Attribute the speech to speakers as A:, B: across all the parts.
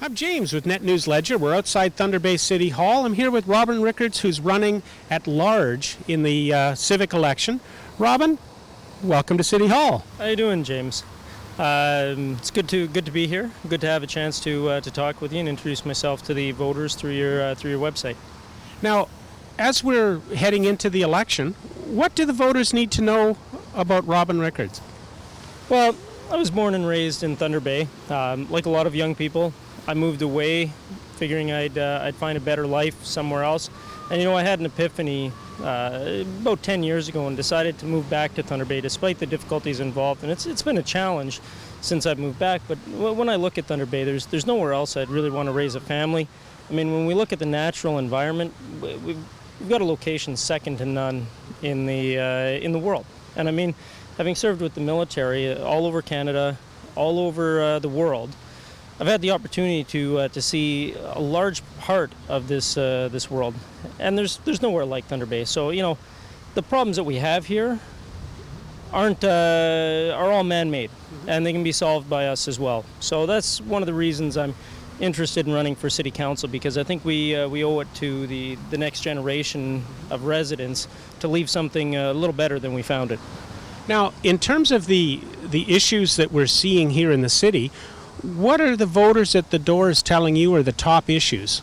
A: I'm James with Net News Ledger. We're outside Thunder Bay City Hall. I'm here with Robin Rickards, who's running at large in the civic election. Robin, welcome to City Hall.
B: How you doing, James? It's good to be here. Good to have a chance to talk with you and introduce myself to the voters through your website.
A: Now, as we're heading into the election, what do the voters need to know about Robin Rickards?
B: Well, I was born and raised in Thunder Bay. Like a lot of young people, I moved away, figuring I'd find a better life somewhere else. And I had an epiphany about 10 years ago and decided to move back to Thunder Bay despite the difficulties involved. And it's been a challenge since I've moved back. But when I look at Thunder Bay, there's nowhere else I'd really want to raise a family. I mean, when we look at the natural environment, we've got a location second to none in the world. And I mean, having served with the military all over Canada, all over the world, I've had the opportunity to see a large part of this world, and there's nowhere like Thunder Bay. So the problems that we have here are all man-made, and they can be solved by us as well. So that's one of the reasons I'm interested in running for City Council, because I think we owe it to the next generation of residents to leave something a little better than we found it.
A: Now, in terms of the issues that we're seeing here in the city, what are the voters at the doors telling you are the top issues?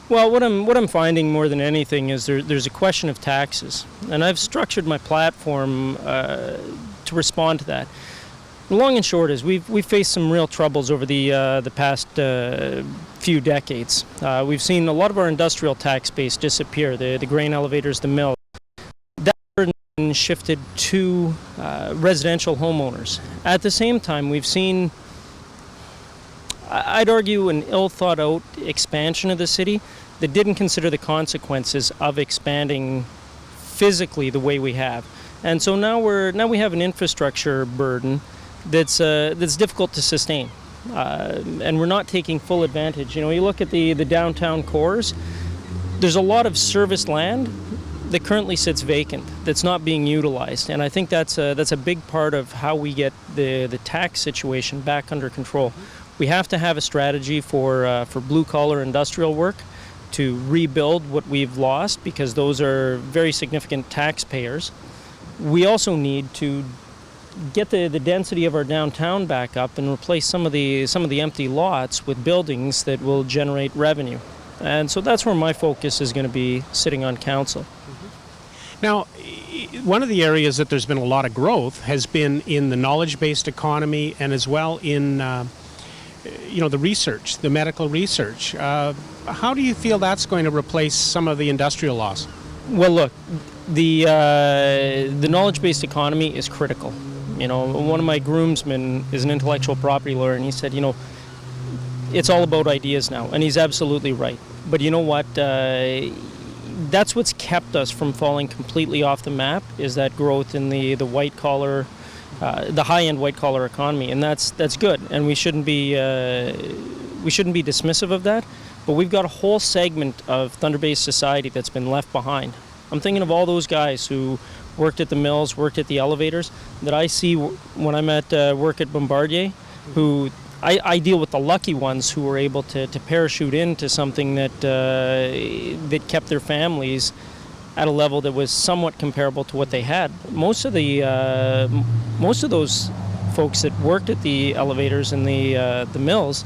B: Well, what I'm finding more than anything is there's a question of taxes, and I've structured my platform to respond to that. The long and short is we've faced some real troubles over the past few decades. We've seen a lot of our industrial tax base disappear, the grain elevators, the mill. That burden shifted to residential homeowners. At the same time, we've seen, I'd argue, an ill-thought-out expansion of the city that didn't consider the consequences of expanding physically the way we have. And so now we have an infrastructure burden that's difficult to sustain, and we're not taking full advantage. You look at the downtown cores. There's a lot of serviced land that currently sits vacant, that's not being utilized, and I think that's a big part of how we get the tax situation back under control. We have to have a strategy for blue-collar industrial work to rebuild what we've lost, because those are very significant taxpayers. We also need to get the density of our downtown back up and replace some of the empty lots with buildings that will generate revenue. And so that's where my focus is going to be sitting on council.
A: Now, one of the areas that there's been a lot of growth has been in the knowledge-based economy, and as well in the research, the medical research. How do you feel that's going to replace some of the industrial loss?
B: Well, look, the knowledge-based economy is critical. One of my groomsmen is an intellectual property lawyer, and he said, it's all about ideas now, and he's absolutely right. But you know what? That's what's kept us from falling completely off the map, is that growth in the white-collar, the high-end white-collar economy, and that's good, and we shouldn't be dismissive of that. But we've got a whole segment of Thunder Bay society that's been left behind. I'm thinking of all those guys who worked at the mills, worked at the elevators, that I see when I'm at work at Bombardier, who I deal with the lucky ones who were able to parachute into something that kept their families at a level that was somewhat comparable to what they had. Most of those folks that worked at the elevators and the mills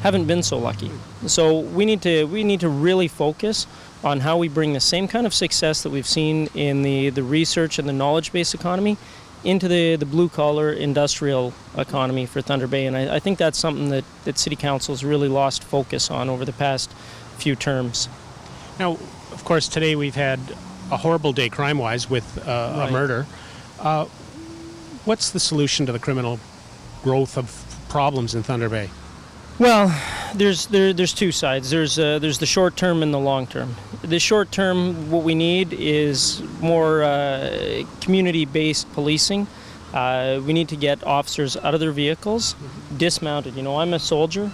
B: haven't been so lucky. So we need to really focus on how we bring the same kind of success that we've seen in the research and the knowledge-based economy into the blue-collar industrial economy for Thunder Bay. And I think that's something that City Council's really lost focus on over the past few terms.
A: Now, of course, today we've had a horrible day crime-wise with a murder. What's the solution to the criminal growth of problems in Thunder Bay?
B: Well, there's two sides. There's the short term and the long term. The short term, what we need is more community-based policing. We need to get officers out of their vehicles, dismounted. I'm a soldier.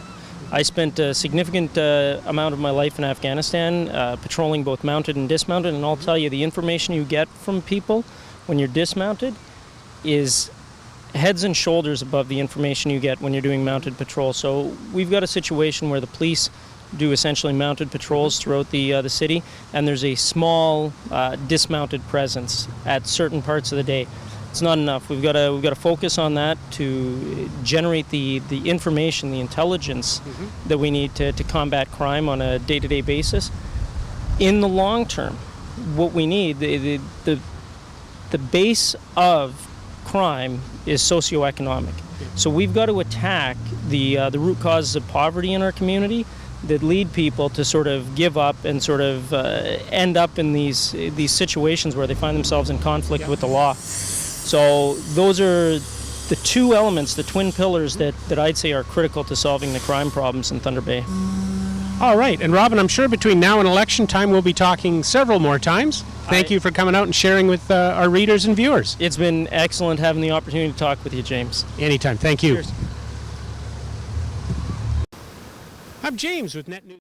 B: I spent a significant amount of my life in Afghanistan patrolling both mounted and dismounted, and I'll tell you, the information you get from people when you're dismounted is heads and shoulders above the information you get when you're doing mounted patrol. So we've got a situation where the police do essentially mounted patrols throughout the city, and there's a small dismounted presence at certain parts of the day. It's not enough. We've got to focus on that to generate the information, the intelligence that we need to combat crime on a day-to-day basis. In the long term, what we need, the base of crime is socioeconomic. So we've got to attack the root causes of poverty in our community that lead people to sort of give up and sort of end up in these situations where they find themselves in conflict with the law. So those are the two elements, the twin pillars that I'd say are critical to solving the crime problems in Thunder Bay.
A: All right. And Robin, I'm sure between now and election time we'll be talking several more times. Thank you for coming out and sharing with our readers and viewers.
B: It's been excellent having the opportunity to talk with you, James.
A: Anytime. Thank you.
B: Cheers.
A: I'm James with Net News.